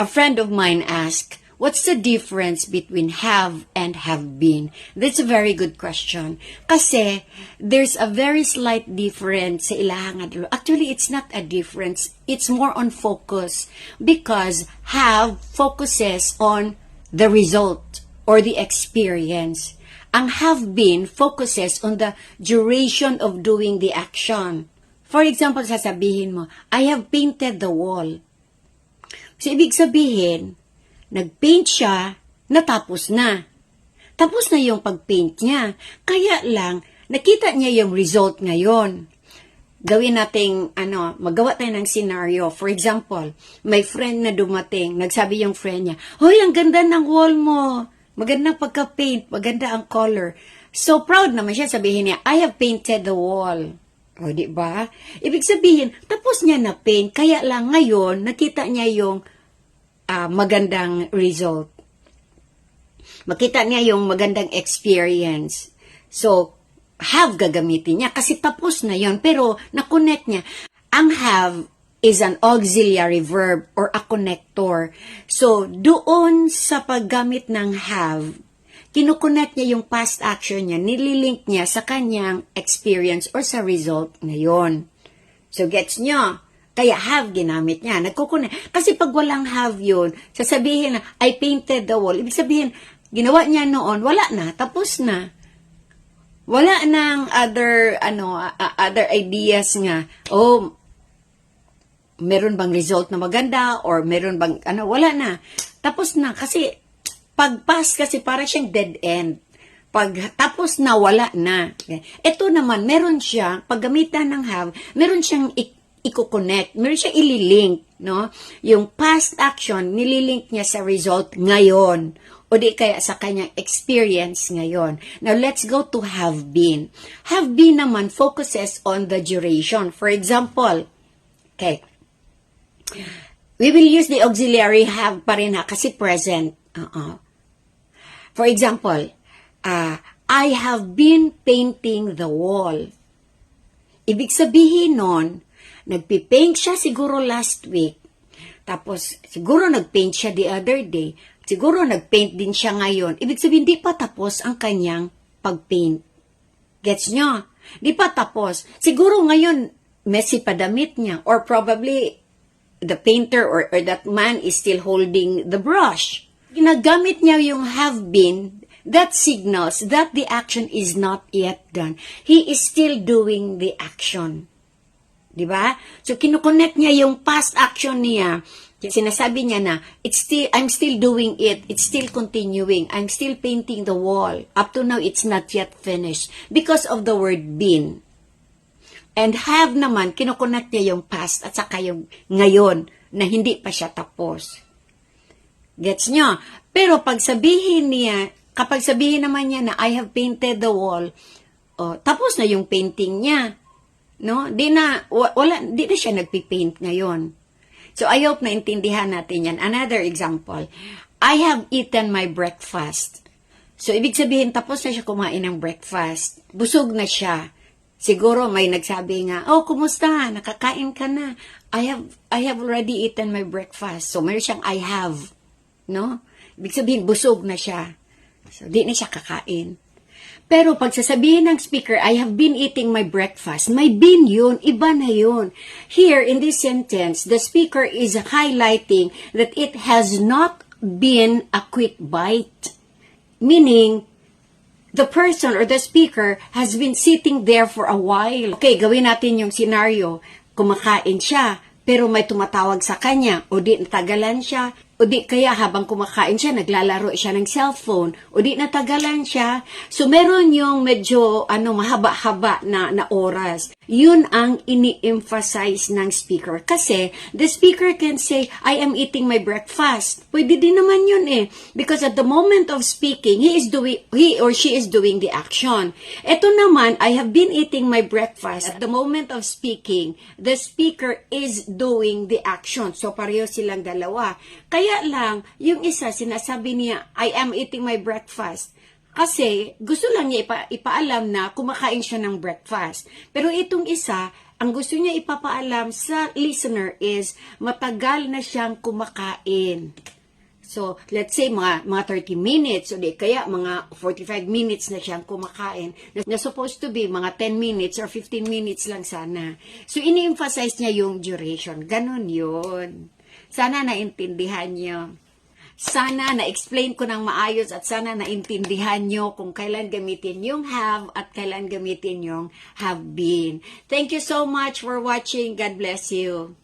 A friend of mine asked, what's the difference between have and have been? That's a very good question. Kasi there's a very slight difference sa ilahang adlo. Actually, it's not a difference. It's more on focus. Because have focuses on the result or the experience. Ang have been focuses on the duration of doing the action. For example, sasabihin mo, I have painted the wall. So, ibig sabihin, nag-paint siya, natapos na. Tapos na yung pag-paint niya. Kaya lang, nakita niya yung result ngayon. Gawin nating, magawa tayo ng scenario. For example, may friend na dumating, nagsabi yung friend niya, hoy, ang ganda ng wall mo. Magandang pagka-paint, maganda ang color. So, proud naman siya, sabihin niya, I have painted the wall. O, di ba? Ibig sabihin, tapos niya na paint, kaya lang ngayon, nakita niya yung magandang result. Makita niya yung magandang experience. So, have gagamitin niya kasi tapos na yon, pero na-connect niya. Ang have is an auxiliary verb or a connector. So, doon sa paggamit ng have, kinukonect niya yung past action niya, nililink niya sa kanyang experience or sa result ngayon. So, gets niyo? Kaya have ginamit niya. Nagkukunin. Kasi pag walang have yun, sasabihin na, I painted the wall. Ibig sabihin, ginawa niya noon, wala na, tapos na. Wala nang other ideas nga, meron bang result na maganda, or meron bang, wala na. Tapos na, kasi, pag pass kasi para siyang dead end. Pag tapos na, wala na. Ito naman, meron siya, paggamitan ng have, meron siyang i-connect, meron siya ililink, no? Yung past action, nililink niya sa result ngayon, o di kaya sa kanyang experience ngayon. Now, let's go to have been. Have been naman focuses on the duration. For example, okay, we will use the auxiliary have pa rin ha, kasi present. For example, I have been painting the wall. Ibig sabihin nun, nagpipaint siya siguro last week. Tapos, siguro nagpaint siya the other day. Siguro nagpaint din siya ngayon. Ibig sabihin, di pa tapos ang kanyang pagpaint. Gets nyo? Di pa tapos. Siguro ngayon, messy pa damit niya. Or probably, the painter or that man is still holding the brush. Ginagamit niya yung have been, that signals that the action is not yet done. He is still doing the action. Diba? So, kinukonect niya yung past action niya. Sinasabi niya na, I'm still doing it. It's still continuing. I'm still painting the wall. Up to now, it's not yet finished. Because of the word been. And have naman, kinukonect niya yung past at saka yung ngayon na hindi pa siya tapos. Gets nyo? Pero kapag sabihin naman niya na I have painted the wall, tapos na yung painting niya. No? Di na siya nagpipaint ngayon. So, I hope naintindihan natin yan. Another example, I have eaten my breakfast. So, ibig sabihin, tapos na siya kumain ng breakfast. Busog na siya. Siguro may nagsabi nga, kumusta? Nakakain ka na. I have already eaten my breakfast. So, meron siyang I have. No? Ibig sabihin, busog na siya. So, di na siya kakain. Pero pag sasabihin ng speaker, I have been eating my breakfast, may been yun, iba na yun. Here, in this sentence, the speaker is highlighting that it has not been a quick bite. Meaning, the person or the speaker has been sitting there for a while. Okay, gawin natin yung scenario. Kumakain siya, pero may tumatawag sa kanya, o di natagalan siya, o di kaya habang kumakain siya, naglalaro siya ng cellphone, o di natagalan siya. So, meron yung medyo mahaba-haba na oras. Yun ang ini-emphasize ng speaker. Kasi, the speaker can say, I am eating my breakfast. Pwede din naman yun eh. Because at the moment of speaking, he or she is doing the action. Ito naman, I have been eating my breakfast. At the moment of speaking, the speaker is doing the action. So, pareho silang dalawa. Kaya lang, yung isa, sinasabi niya, I am eating my breakfast. Kasi, gusto lang niya ipaalam na kumakain siya ng breakfast. Pero itong isa, ang gusto niya ipapaalam sa listener is matagal na siyang kumakain. So, let's say mga 30 minutes o di kaya mga 45 minutes na siyang kumakain. Na supposed to be mga 10 minutes or 15 minutes lang sana. So, ini-emphasize niya yung duration. Ganon yun. Sana naintindihan niyo. Sana na-explain ko ng maayos at sana naintindihan nyo kung kailan gamitin yung have at kailan gamitin yung have been. Thank you so much for watching. God bless you.